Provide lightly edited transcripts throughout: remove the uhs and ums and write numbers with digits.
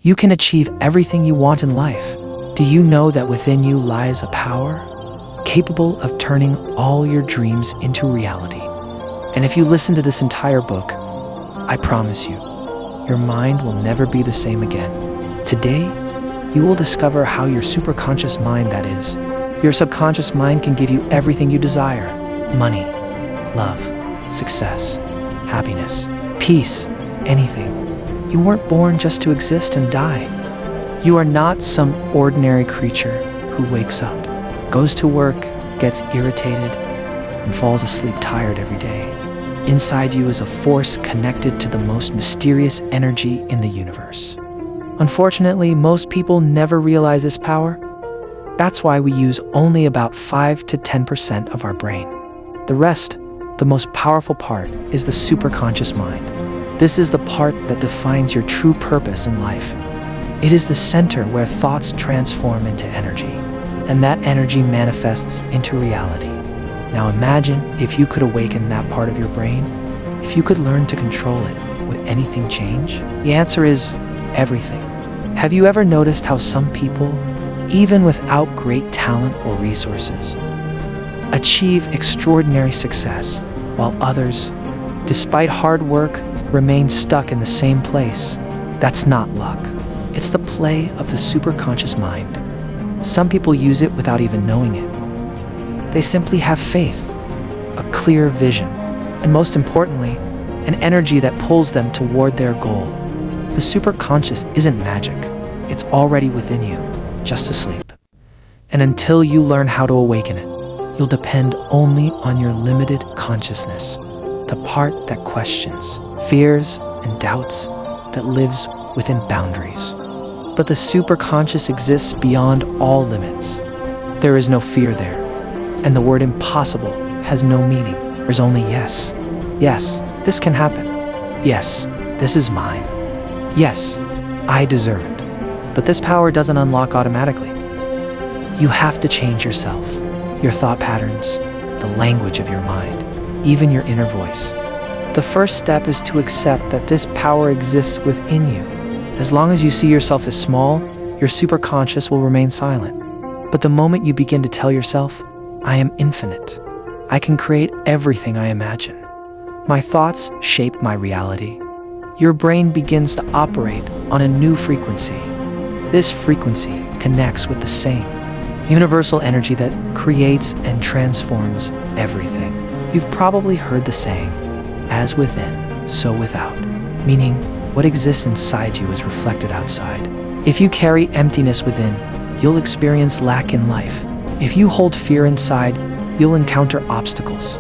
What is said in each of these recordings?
You can achieve everything you want in life. Do you know that within you lies a power capable of turning all your dreams into reality? And if you listen to this entire book, I promise you, your mind will never be the same again. Today, you will discover how your superconscious mind, that is, your subconscious mind, can give you everything you desire: money, love, success, happiness, peace, anything. You weren't born just to exist and die. You are not some ordinary creature who wakes up, goes to work, gets irritated, and falls asleep tired every day. Inside you is a force connected to the most mysterious energy in the universe. Unfortunately, most people never realize this power. That's why we use only about 5 to 10% of our brain. The rest, the most powerful part, is the superconscious mind. This is the part that defines your true purpose in life. It is the center where thoughts transform into energy, and that energy manifests into reality. Now imagine if you could awaken that part of your brain. If you could learn to control it, would anything change? The answer is everything. Have you ever noticed how some people, even without great talent or resources, achieve extraordinary success, while others, despite hard work, remain stuck in the same place? That's not luck. It's the play of the superconscious mind. Some people use it without even knowing it. They simply have faith, a clear vision, and most importantly, an energy that pulls them toward their goal. The superconscious isn't magic. It's already within you, just asleep. And until you learn how to awaken it, you'll depend only on your limited consciousness, the part that questions, fears, and doubts, that lives within boundaries. But the superconscious exists beyond all limits. There is no fear there, and the word impossible has no meaning. There's only yes. Yes, this can happen. Yes, this is mine. Yes, I deserve it. But this power doesn't unlock automatically. You have to change yourself, your thought patterns, the language of your mind, even your inner voice. The first step is to accept that this power exists within you. As long as you see yourself as small, your superconscious will remain silent. But the moment you begin to tell yourself, I am infinite, I can create everything I imagine, my thoughts shape my reality, your brain begins to operate on a new frequency. This frequency connects with the same universal energy that creates and transforms everything. You've probably heard the saying, as within, so without, meaning what exists inside you is reflected outside. If you carry emptiness within, you'll experience lack in life. If you hold fear inside, you'll encounter obstacles.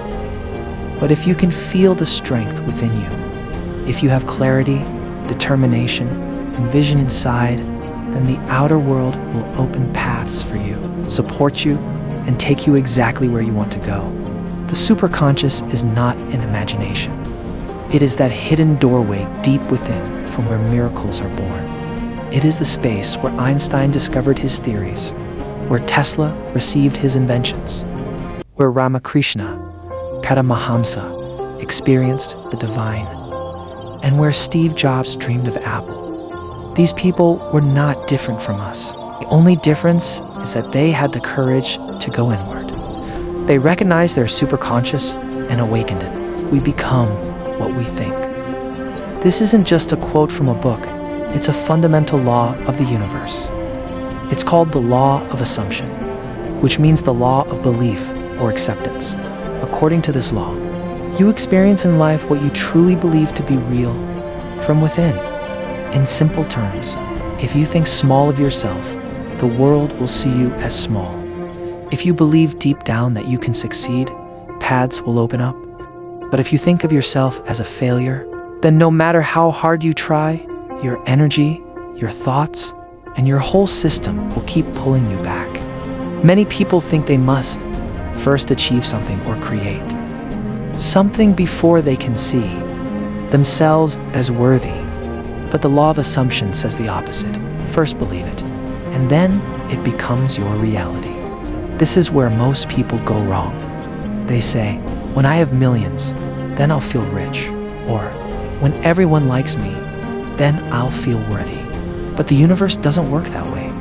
But if you can feel the strength within you, if you have clarity, determination, and vision inside, then the outer world will open paths for you, support you, and take you exactly where you want to go. The superconscious is not an imagination. It is that hidden doorway deep within from where miracles are born. It is the space where Einstein discovered his theories, where Tesla received his inventions, where Ramakrishna Paramahamsa experienced the divine, and where Steve Jobs dreamed of Apple. These people were not different from us. The only difference is that they had the courage to go inward. They recognized their superconscious and awakened it. We become what we think. This isn't just a quote from a book. It's a fundamental law of the universe. It's called the law of assumption, which means the law of belief or acceptance. According to this law, you experience in life what you truly believe to be real from within. In simple terms, if you think small of yourself, the world will see you as small. If you believe deep down that you can succeed, paths will open up. But if you think of yourself as a failure, then no matter how hard you try, your energy, your thoughts, and your whole system will keep pulling you back. Many people think they must first achieve something or create something before they can see themselves as worthy. But the law of assumption says the opposite. First believe it, and then it becomes your reality. This is where most people go wrong. They say, when I have millions, then I'll feel rich. Or, when everyone likes me, then I'll feel worthy. But the universe doesn't work that way.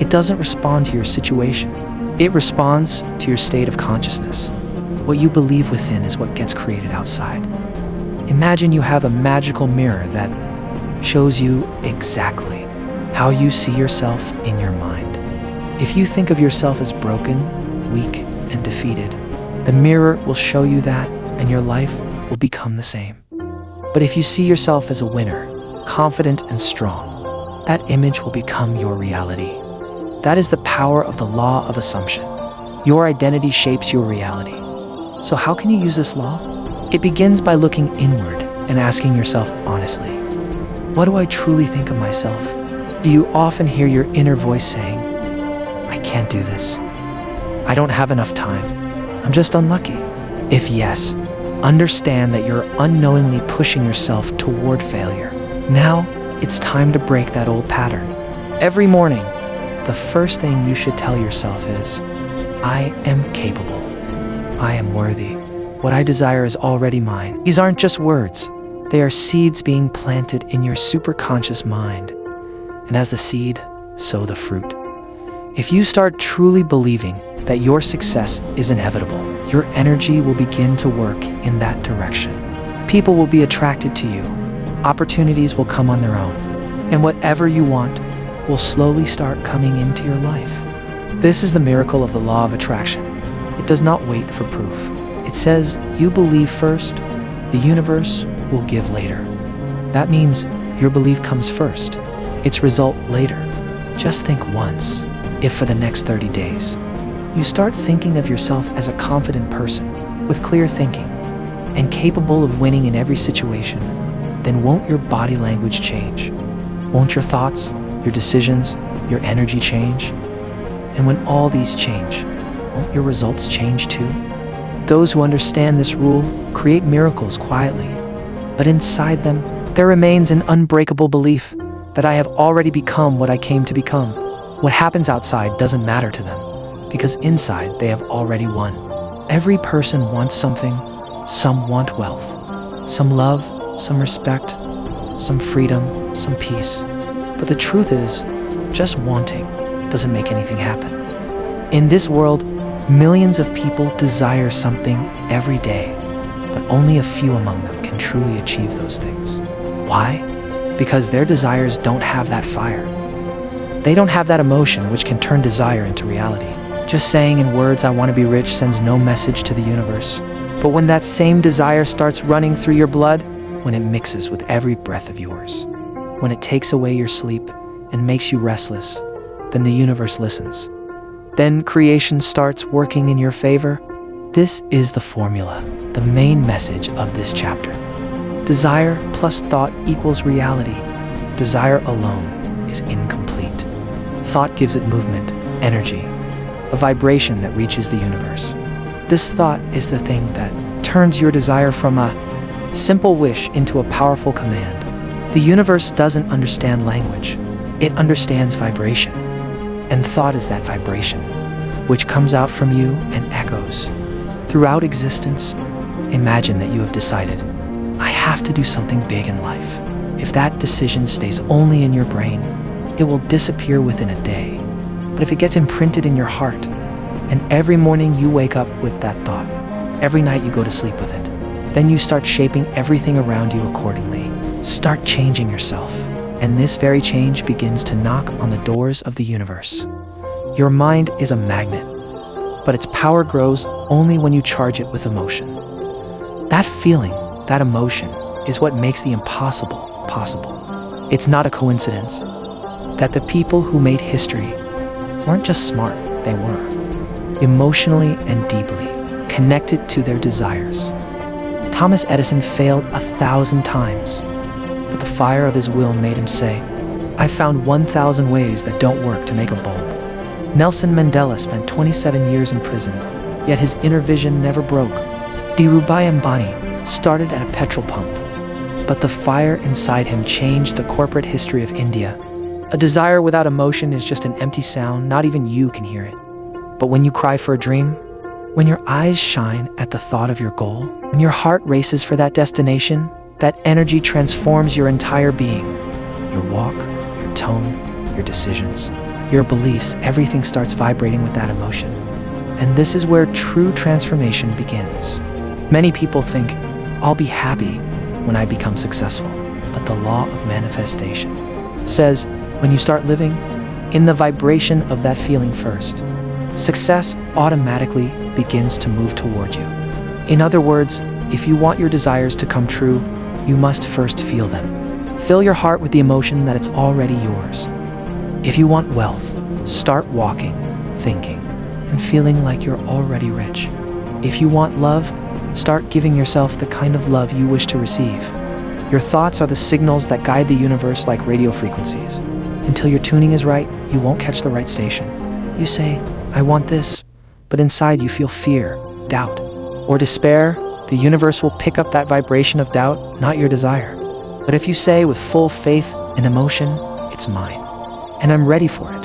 It doesn't respond to your situation. It responds to your state of consciousness. What you believe within is what gets created outside. Imagine you have a magical mirror that shows you exactly how you see yourself in your mind. If you think of yourself as broken, weak, and defeated, the mirror will show you that, and your life will become the same. But if you see yourself as a winner, confident and strong, that image will become your reality. That is the power of the law of assumption. Your identity shapes your reality. So how can you use this law? It begins by looking inward and asking yourself honestly, what do I truly think of myself? Do you often hear your inner voice saying, I can't do this. I don't have enough time. I'm just unlucky. If yes, understand that you're unknowingly pushing yourself toward failure. Now, it's time to break that old pattern. Every morning, the first thing you should tell yourself is, I am capable. I am worthy. What I desire is already mine. These aren't just words. They are seeds being planted in your superconscious mind. And as the seed, sow the fruit. If you start truly believing that your success is inevitable, your energy will begin to work in that direction. People will be attracted to you. Opportunities will come on their own. And whatever you want will slowly start coming into your life. This is the miracle of the law of attraction. It does not wait for proof. It says, you believe first, the universe will give later. That means your belief comes first, its result later. Just think once, if for the next 30 days, you start thinking of yourself as a confident person with clear thinking and capable of winning in every situation, then won't your body language change? Won't your thoughts, your decisions, your energy change? And when all these change, won't your results change too? Those who understand this rule create miracles quietly, but inside them, there remains an unbreakable belief that I have already become what I came to become. What happens outside doesn't matter to them, because inside they have already won. Every person wants something. Some want wealth, some love, some respect, some freedom, some peace. But the truth is, just wanting doesn't make anything happen. In this world, millions of people desire something every day, but only a few among them can truly achieve those things. Why? Because their desires don't have that fire. They don't have that emotion which can turn desire into reality. Just saying in words, I want to be rich, sends no message to the universe. But when that same desire starts running through your blood, when it mixes with every breath of yours, when it takes away your sleep and makes you restless, then the universe listens. Then creation starts working in your favor. This is the formula, the main message of this chapter. Desire plus thought equals reality. Desire alone is incomplete. Thought gives it movement, energy, a vibration that reaches the universe. This thought is the thing that turns your desire from a simple wish into a powerful command. The universe doesn't understand language. It understands vibration. And thought is that vibration, which comes out from you and echoes throughout existence. Imagine that you have decided, I have to do something big in life. If that decision stays only in your brain, it will disappear within a day. But if it gets imprinted in your heart, and every morning you wake up with that thought, every night you go to sleep with it, then you start shaping everything around you accordingly. Start changing yourself. And this very change begins to knock on the doors of the universe. Your mind is a magnet, but its power grows only when you charge it with emotion. That feeling, that emotion, is what makes the impossible possible. It's not a coincidence that the people who made history weren't just smart, they were emotionally and deeply connected to their desires. Thomas Edison failed 1,000 times, but the fire of his will made him say, I found 1,000 ways that don't work to make a bulb. Nelson Mandela spent 27 years in prison, yet his inner vision never broke. Dhirubhai Ambani started at a petrol pump, but the fire inside him changed the corporate history of India. A desire without emotion is just an empty sound, not even you can hear it. But when you cry for a dream, when your eyes shine at the thought of your goal, when your heart races for that destination, that energy transforms your entire being. Your walk, your tone, your decisions, your beliefs, everything starts vibrating with that emotion. And this is where true transformation begins. Many people think, I'll be happy when I become successful. But the law of manifestation says when you start living in the vibration of that feeling first, success automatically begins to move toward you. In other words, if you want your desires to come true, you must first feel them. Fill your heart with the emotion that it's already yours. If you want wealth, start walking, thinking, and feeling like you're already rich. If you want love, start giving yourself the kind of love you wish to receive. Your thoughts are the signals that guide the universe like radio frequencies. Until your tuning is right, you won't catch the right station. You say, I want this, but inside you feel fear, doubt, or despair. The universe will pick up that vibration of doubt, not your desire. But if you say with full faith and emotion, it's mine, and I'm ready for it,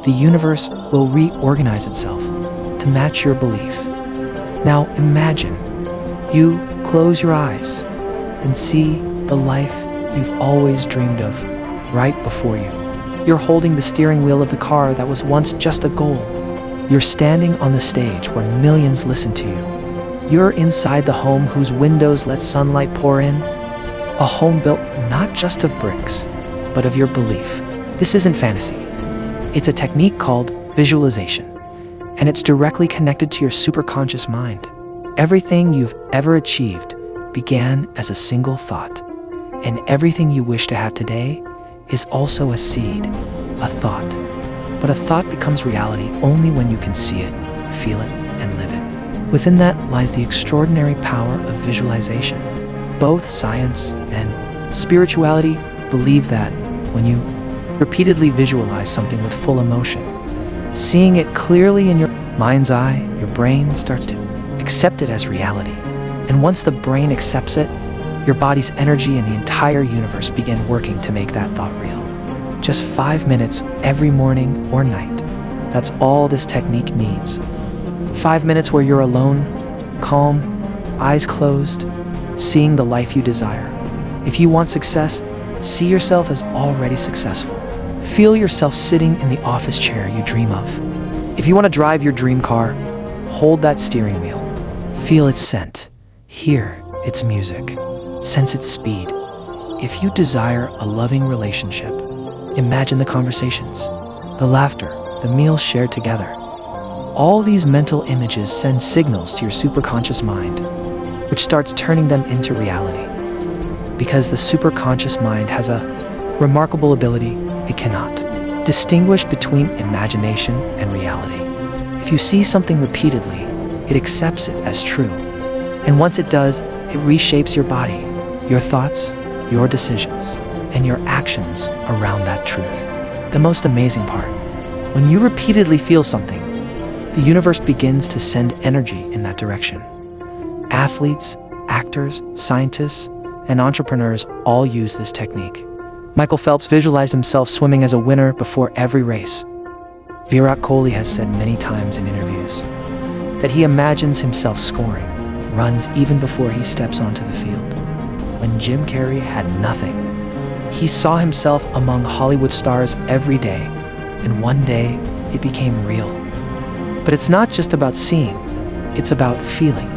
the universe will reorganize itself to match your belief. Now imagine you close your eyes and see the life you've always dreamed of right before you. You're holding the steering wheel of the car that was once just a goal. You're standing on the stage where millions listen to you. You're inside the home whose windows let sunlight pour in. A home built not just of bricks, but of your belief. This isn't fantasy. It's a technique called visualization, and it's directly connected to your superconscious mind. Everything you've ever achieved began as a single thought, and everything you wish to have today is also a seed, a thought. But a thought becomes reality only when you can see it, feel it, and live it. Within that lies the extraordinary power of visualization. Both science and spirituality believe that when you repeatedly visualize something with full emotion, seeing it clearly in your mind's eye, your brain starts to accept it as reality. And once the brain accepts it, your body's energy and the entire universe begin working to make that thought real. Just 5 minutes every morning or night. That's all this technique needs. 5 minutes where you're alone, calm, eyes closed, seeing the life you desire. If you want success, see yourself as already successful. Feel yourself sitting in the office chair you dream of. If you want to drive your dream car, hold that steering wheel. Feel its scent. Hear its music. Sense its speed. If you desire a loving relationship, imagine the conversations, the laughter, the meals shared together. All these mental images send signals to your superconscious mind, which starts turning them into reality. Because the superconscious mind has a remarkable ability, it cannot distinguish between imagination and reality. If you see something repeatedly, it accepts it as true. And once it does, it reshapes your body, your thoughts, your decisions, and your actions around that truth. The most amazing part, when you repeatedly feel something, the universe begins to send energy in that direction. Athletes, actors, scientists, and entrepreneurs all use this technique. Michael Phelps visualized himself swimming as a winner before every race. Virat Kohli has said many times in interviews that he imagines himself scoring runs even before he steps onto the field. When Jim Carrey had nothing, he saw himself among Hollywood stars every day, and one day it became real. But it's not just about seeing, it's about feeling.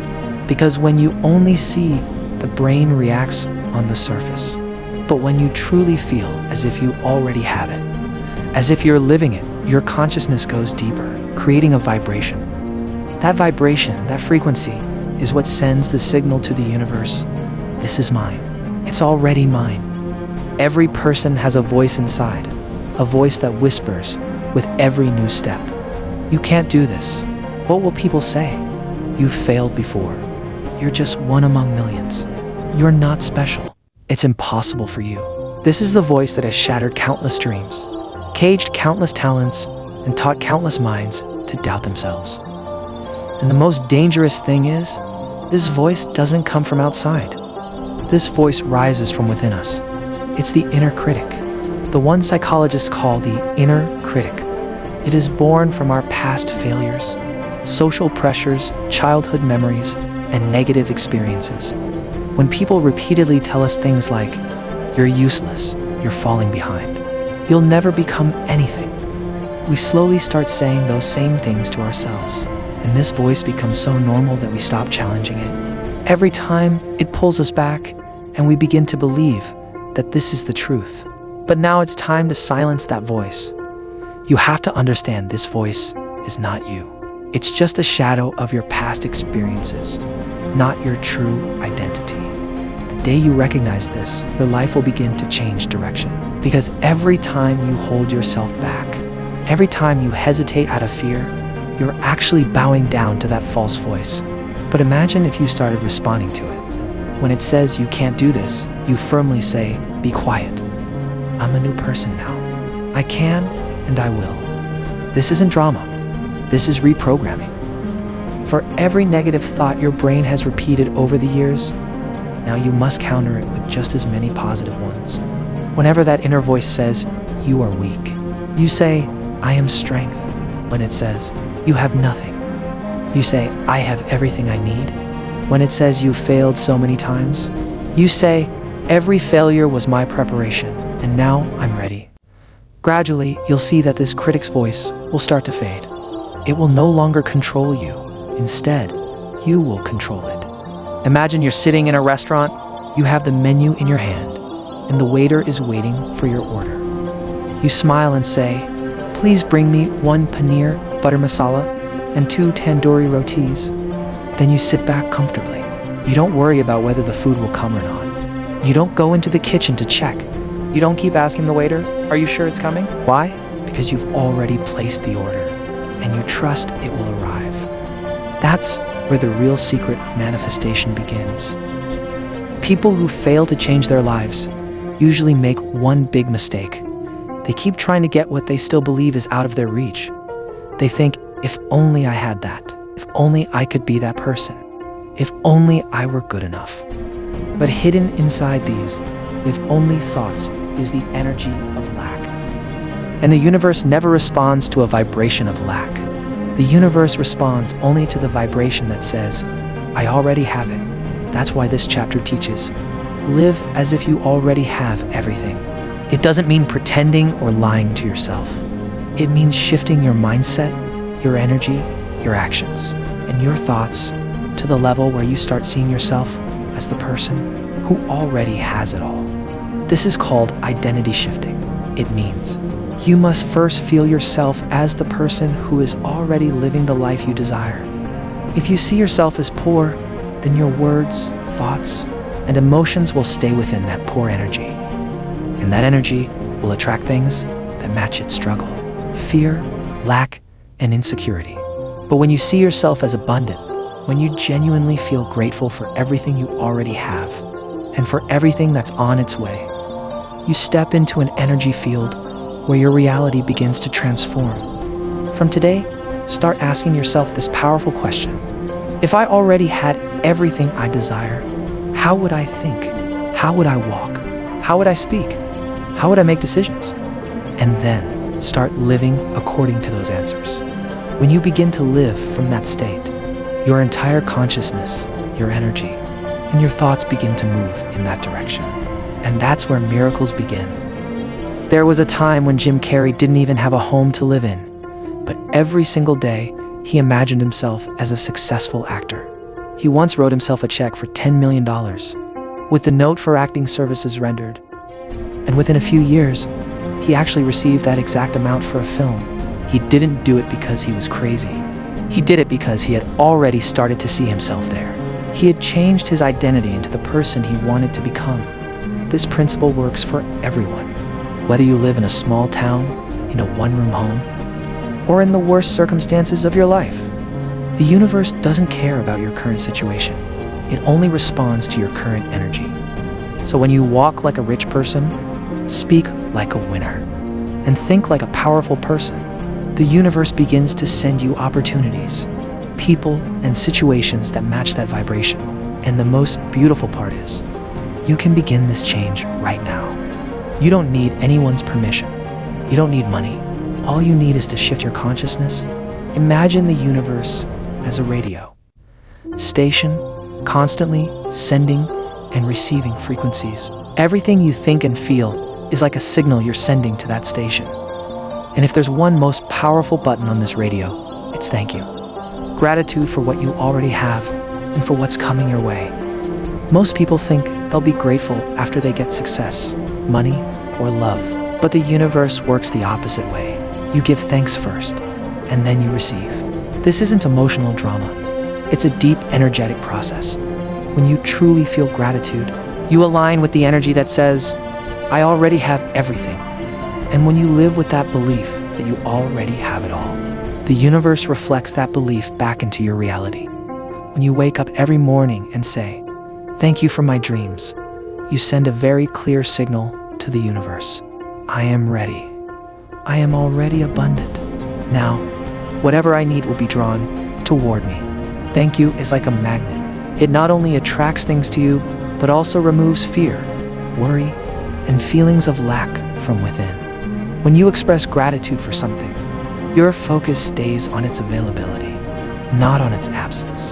Because when you only see, the brain reacts on the surface. But when you truly feel as if you already have it, as if you're living it, your consciousness goes deeper, creating a vibration. That vibration, that frequency, is what sends the signal to the universe. This is mine. It's already mine. Every person has a voice inside, a voice that whispers with every new step. You can't do this. What will people say? You've failed before. You're just one among millions. You're not special. It's impossible for you. This is the voice that has shattered countless dreams, caged countless talents, and taught countless minds to doubt themselves. And the most dangerous thing is, this voice doesn't come from outside. This voice rises from within us. It's the inner critic, the one psychologists call the inner critic. It is born from our past failures, social pressures, childhood memories, and negative experiences. When people repeatedly tell us things like, you're useless, you're falling behind, You'll never become anything. We slowly start saying those same things to ourselves, and this voice becomes so normal that we stop challenging it. Every time it pulls us back, and we begin to believe that this is the truth. But now it's time to silence that voice. You have to understand this voice is not you. It's just a shadow of your past experiences, not your true identity. The day you recognize this, your life will begin to change direction. Because every time you hold yourself back, every time you hesitate out of fear, you're actually bowing down to that false voice. But imagine if you started responding to it. When it says you can't do this, you firmly say, "Be quiet. I'm a new person now. I can and I will." This isn't drama. This is reprogramming. For every negative thought your brain has repeated over the years, now you must counter it with just as many positive ones. Whenever that inner voice says, "You are weak," you say, "I am strength." When it says, "You have nothing," you say, "I have everything I need." When it says you failed so many times, you say, "Every failure was my preparation, and now I'm ready." Gradually, you'll see that this critic's voice will start to fade. It will no longer control you. Instead, you will control it. Imagine you're sitting in a restaurant, you have the menu in your hand, and the waiter is waiting for your order. You smile and say, "Please bring me 1 paneer butter masala and 2 tandoori rotis." Then you sit back comfortably. You don't worry about whether the food will come or not. You don't go into the kitchen to check. You don't keep asking the waiter, "Are you sure it's coming?" Why? Because you've already placed the order, and you trust it will arrive. That's where the real secret of manifestation begins. People who fail to change their lives usually make one big mistake. They keep trying to get what they still believe is out of their reach. They think, "If only I had that. If only I could be that person. If only I were good enough." But hidden inside these "if only" thoughts is the energy of lack. And the universe never responds to a vibration of lack. The universe responds only to the vibration that says, "I already have it." That's why this chapter teaches, live as if you already have everything. It doesn't mean pretending or lying to yourself. It means shifting your mindset, your energy, your actions, and your thoughts to the level where you start seeing yourself as the person who already has it all. This is called identity shifting. It means you must first feel yourself as the person who is already living the life you desire. If you see yourself as poor, then your words, thoughts, and emotions will stay within that poor energy. And that energy will attract things that match its struggle, fear, lack, and insecurity. But when you see yourself as abundant, when you genuinely feel grateful for everything you already have, and for everything that's on its way, you step into an energy field where your reality begins to transform. From today, start asking yourself this powerful question. If I already had everything I desire, how would I think? How would I walk? How would I speak? How would I make decisions? And then start living according to those answers. When you begin to live from that state, your entire consciousness, your energy, and your thoughts begin to move in that direction. And that's where miracles begin. There was a time when Jim Carrey didn't even have a home to live in, but every single day, he imagined himself as a successful actor. He once wrote himself a check for $10 million, with the note for acting services rendered. And within a few years, he actually received that exact amount for a film. He didn't do it because he was crazy. He did it because he had already started to see himself there. He had changed his identity into the person he wanted to become. This principle works for everyone. Whether you live in a small town, in a one-room home, or in the worst circumstances of your life, the universe doesn't care about your current situation. It only responds to your current energy. So when you walk like a rich person, speak like a winner, and think like a powerful person, the universe begins to send you opportunities, people, and situations that match that vibration. And the most beautiful part is, you can begin this change right now. You don't need anyone's permission. You don't need money. All you need is to shift your consciousness. Imagine the universe as a radio station, constantly sending and receiving frequencies. Everything you think and feel is like a signal you're sending to that station. And if there's one most powerful button on this radio, it's thank you. Gratitude for what you already have and for what's coming your way. Most people think they'll be grateful after they get success, money, or love. But the universe works the opposite way. You give thanks first, and then you receive. This isn't emotional drama. It's a deep, energetic process. When you truly feel gratitude, you align with the energy that says, I already have everything. And when you live with that belief that you already have it all, the universe reflects that belief back into your reality. When you wake up every morning and say, thank you for my dreams, you send a very clear signal to the universe. I am ready. I am already abundant. Now, whatever I need will be drawn toward me. Thank you is like a magnet. It not only attracts things to you, but also removes fear, worry, and feelings of lack from within. When you express gratitude for something, your focus stays on its availability, not on its absence.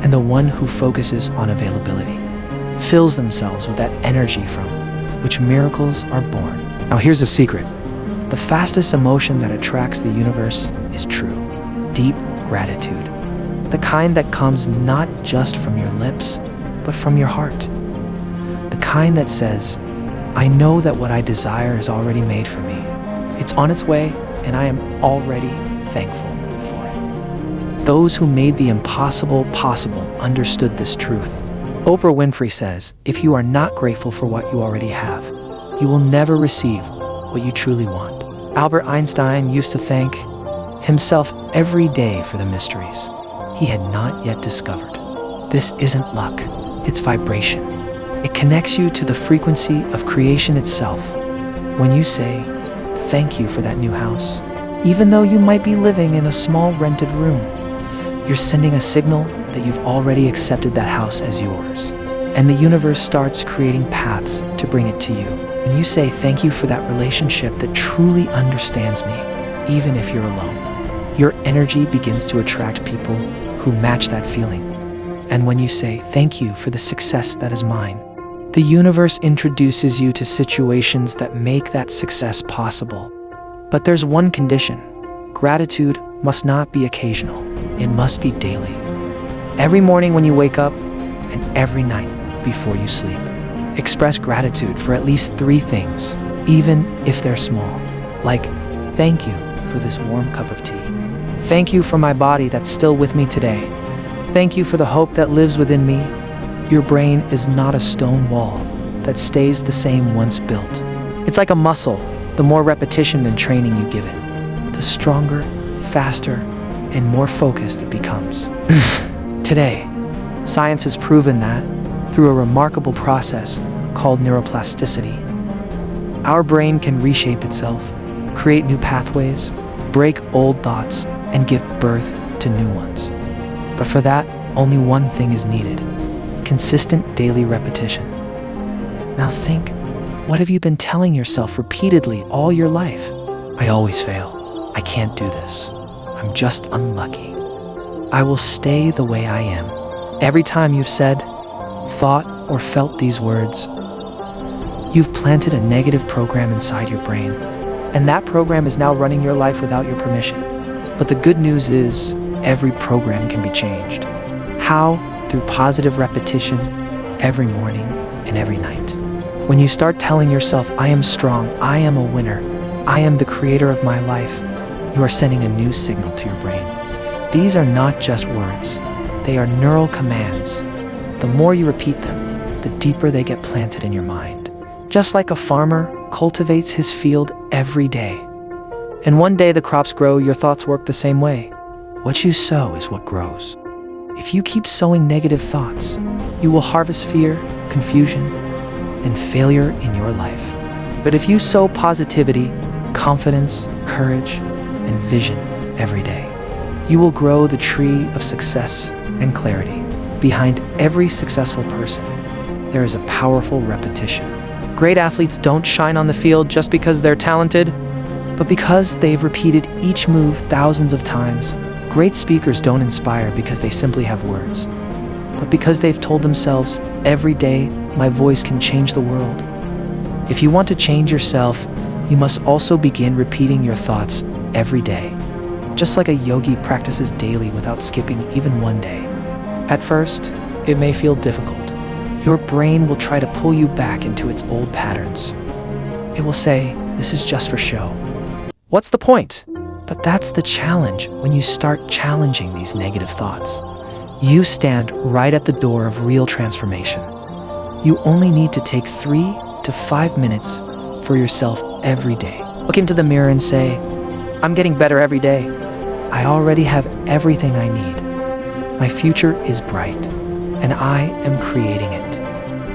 And the one who focuses on availability fills themselves with that energy from which miracles are born. Now here's a secret. The fastest emotion that attracts the universe is true, deep gratitude. The kind that comes not just from your lips, but from your heart. The kind that says, I know that what I desire is already made for me. It's on its way, and I am already thankful for it. Those who made the impossible possible understood this truth. Oprah Winfrey says, if you are not grateful for what you already have, you will never receive what you truly want. Albert Einstein used to thank himself every day for the mysteries he had not yet discovered. This isn't luck, it's vibration. It connects you to the frequency of creation itself. When you say, thank you for that new house, even though you might be living in a small rented room, you're sending a signal that you've already accepted that house as yours. And the universe starts creating paths to bring it to you. When you say thank you for that relationship that truly understands me, even if you're alone, your energy begins to attract people who match that feeling. And when you say thank you for the success that is mine, the universe introduces you to situations that make that success possible. But there's one condition. Gratitude must not be occasional. It must be daily. Every morning when you wake up and every night before you sleep. Express gratitude for at least 3 things, even if they're small. Like, thank you for this warm cup of tea. Thank you for my body that's still with me today. Thank you for the hope that lives within me. Your brain is not a stone wall that stays the same once built. It's like a muscle. The more repetition and training you give it, the stronger, faster, and more focused it becomes. Today, science has proven that through a remarkable process called neuroplasticity, our brain can reshape itself, create new pathways, break old thoughts, and give birth to new ones. But for that, only one thing is needed: consistent daily repetition. Now think, what have you been telling yourself repeatedly all your life? I always fail. I can't do this. I'm just unlucky. I will stay the way I am. Every time you've said, thought, or felt these words, you've planted a negative program inside your brain, and that program is now running your life without your permission. But the good news is, every program can be changed. How? Through positive repetition, every morning and every night. When you start telling yourself, I am strong, I am a winner, I am the creator of my life, you are sending a new signal to your brain. These are not just words, they are neural commands. The more you repeat them, the deeper they get planted in your mind. Just like a farmer cultivates his field every day. And one day the crops grow, your thoughts work the same way. What you sow is what grows. If you keep sowing negative thoughts, you will harvest fear, confusion, and failure in your life. But if you sow positivity, confidence, courage, and vision every day, you will grow the tree of success and clarity. Behind every successful person, there is a powerful repetition. Great athletes don't shine on the field just because they're talented, but because they've repeated each move thousands of times. Great speakers don't inspire because they simply have words, but because they've told themselves, every day, my voice can change the world. If you want to change yourself, you must also begin repeating your thoughts every day, just like a yogi practices daily without skipping even one day. At first, it may feel difficult. Your brain will try to pull you back into its old patterns. It will say, "This is just for show. What's the point?" But that's the challenge when you start challenging these negative thoughts. You stand right at the door of real transformation. You only need to take 3 to 5 minutes for yourself every day. Look into the mirror and say, "I'm getting better every day. I already have everything I need. My future is bright, and I am creating it."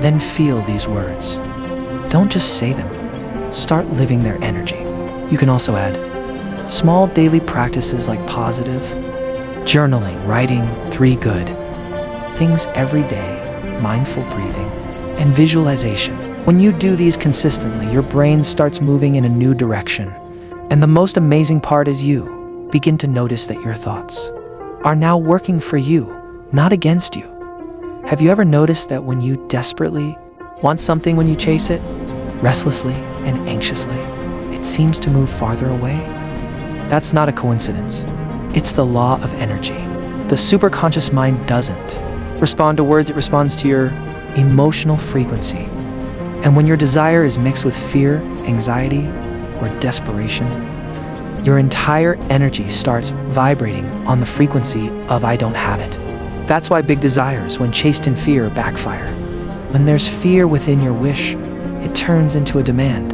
Then feel these words. Don't just say them. Start living their energy. You can also add small daily practices like positive, journaling, writing 3 good things every day, mindful breathing, and visualization. When you do these consistently, your brain starts moving in a new direction. And the most amazing part is you begin to notice that your thoughts are now working for you, not against you. Have you ever noticed that when you desperately want something, when you chase it, restlessly and anxiously, it seems to move farther away? That's not a coincidence. It's the law of energy. The superconscious mind doesn't respond to words, it responds to your emotional frequency. And when your desire is mixed with fear, anxiety, or desperation, your entire energy starts vibrating on the frequency of "I don't have it." That's why big desires, when chased in fear, backfire. When there's fear within your wish, it turns into a demand.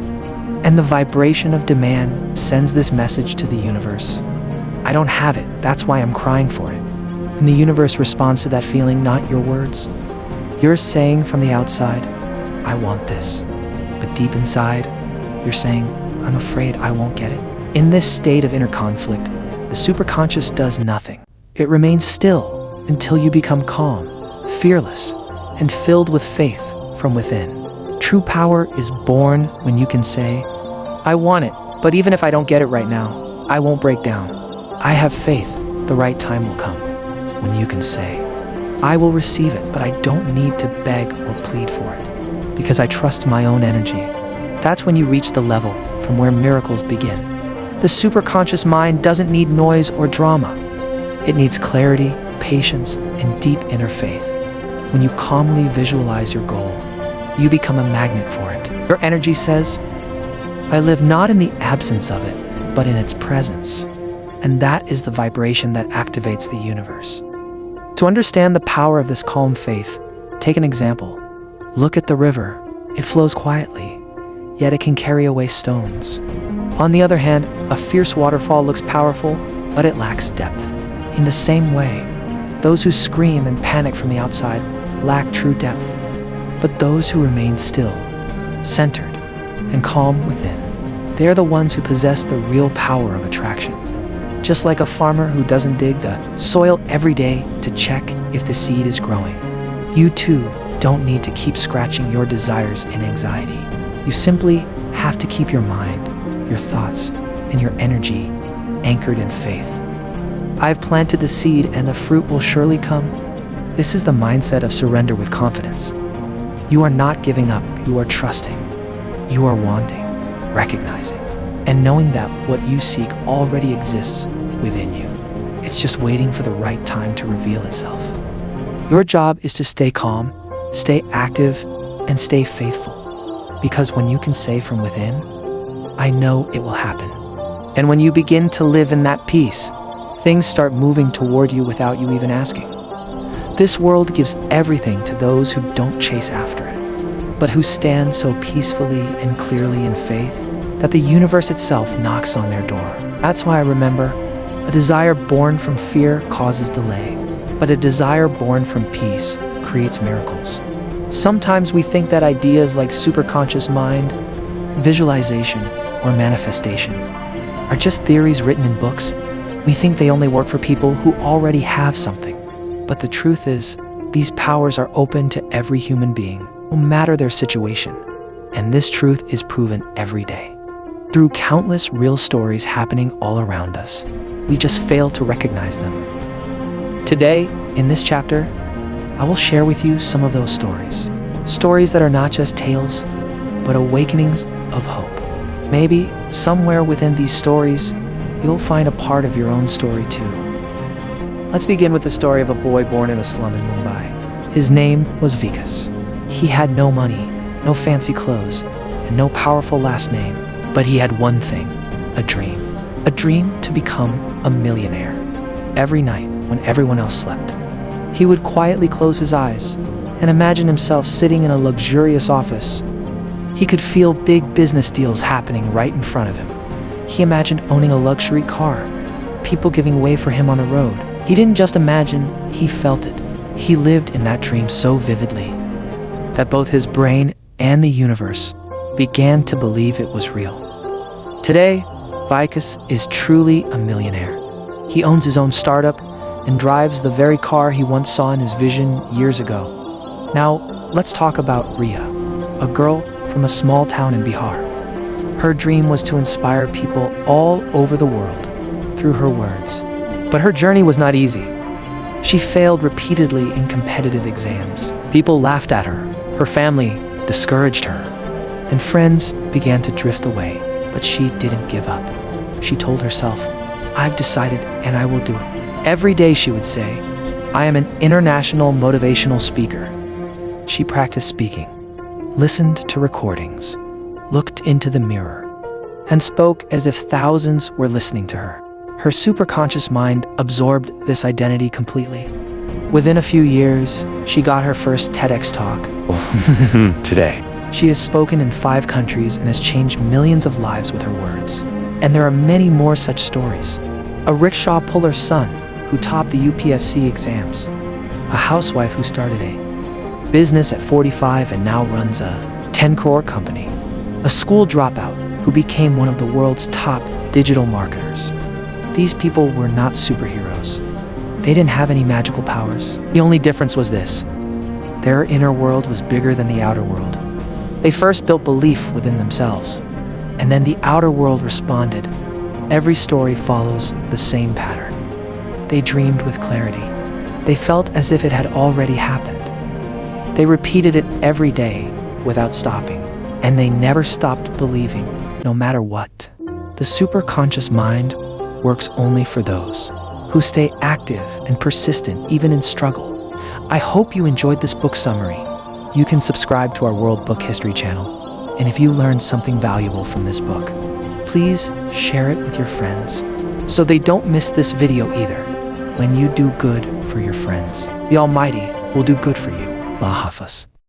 And the vibration of demand sends this message to the universe. "I don't have it, that's why I'm crying for it." And the universe responds to that feeling, not your words. You're saying from the outside, "I want this." But deep inside, you're saying, "I'm afraid I won't get it." In this state of inner conflict, the superconscious does nothing. It remains still until you become calm, fearless, and filled with faith from within. True power is born when you can say, "I want it, but even if I don't get it right now, I won't break down. I have faith the right time will come." When you can say, "I will receive it, but I don't need to beg or plead for it, because I trust my own energy," that's when you reach the level from where miracles begin. The superconscious mind doesn't need noise or drama. It needs clarity, patience, and deep inner faith. When you calmly visualize your goal, you become a magnet for it. Your energy says, "I live not in the absence of it, but in its presence." And that is the vibration that activates the universe. To understand the power of this calm faith, take an example. Look at the river. It flows quietly, yet it can carry away stones. On the other hand, a fierce waterfall looks powerful, but it lacks depth. In the same way, those who scream and panic from the outside lack true depth. But those who remain still, centered, and calm within, they are the ones who possess the real power of attraction. Just like a farmer who doesn't dig the soil every day to check if the seed is growing, you too don't need to keep scratching your desires in anxiety. You simply have to keep your mind, your thoughts, and your energy anchored in faith. I've planted the seed and the fruit will surely come. This is the mindset of surrender with confidence. You are not giving up, you are trusting. You are wanting, recognizing, and knowing that what you seek already exists within you. It's just waiting for the right time to reveal itself. Your job is to stay calm, stay active, and stay faithful. Because when you can say from within, "I know it will happen." And when you begin to live in that peace, things start moving toward you without you even asking. This world gives everything to those who don't chase after it, but who stand so peacefully and clearly in faith that the universe itself knocks on their door. That's why I remember, a desire born from fear causes delay, but a desire born from peace creates miracles. Sometimes we think that ideas like superconscious mind, visualization, or manifestation are just theories written in books. We think they only work for people who already have something. But the truth is, these powers are open to every human being, no matter their situation. And this truth is proven every day, through countless real stories happening all around us. We just fail to recognize them. Today, in this chapter, I will share with you some of those stories. Stories that are not just tales, but awakenings of hope. Maybe somewhere within these stories, you'll find a part of your own story too. Let's begin with the story of a boy born in a slum in Mumbai. His name was Vikas. He had no money, no fancy clothes, and no powerful last name, but he had one thing, a dream. A dream to become a millionaire. Every night, when everyone else slept, he would quietly close his eyes and imagine himself sitting in a luxurious office. He could feel big business deals happening right in front of him. He imagined owning a luxury car, people giving way for him on the road. He didn't just imagine, he felt it. He lived in that dream so vividly that both his brain and the universe began to believe it was real. Today, Vikas is truly a millionaire. He owns his own startup and drives the very car he once saw in his vision years ago. Now, let's talk about Ria, a girl from a small town in Bihar. Her dream was to inspire people all over the world through her words. But her journey was not easy. She failed repeatedly in competitive exams. People laughed at her, her family discouraged her, and friends began to drift away. But she didn't give up. She told herself, "I've decided and I will do it." Every day she would say, "I am an international motivational speaker." She practiced speaking, listened to recordings, looked into the mirror, and spoke as if thousands were listening to her. Her superconscious mind absorbed this identity completely. Within a few years, she got her first TEDx talk. Today, she has spoken in 5 countries and has changed millions of lives with her words. And there are many more such stories. A rickshaw puller's son who topped the UPSC exams. A housewife who started a business at 45 and now runs a 10 crore company. A school dropout who became one of the world's top digital marketers. These people were not superheroes. They didn't have any magical powers. The only difference was this: their inner world was bigger than the outer world. They first built belief within themselves, and then the outer world responded. Every story follows the same pattern. They dreamed with clarity. They felt as if it had already happened. They repeated it every day without stopping, and they never stopped believing, no matter what. The superconscious mind works only for those who stay active and persistent even in struggle. I hope you enjoyed this book summary. You can subscribe to our World Book History channel, and if you learned something valuable from this book, please share it with your friends so they don't miss this video either. When you do good for your friends, the Almighty will do good for you. Allah Hafiz.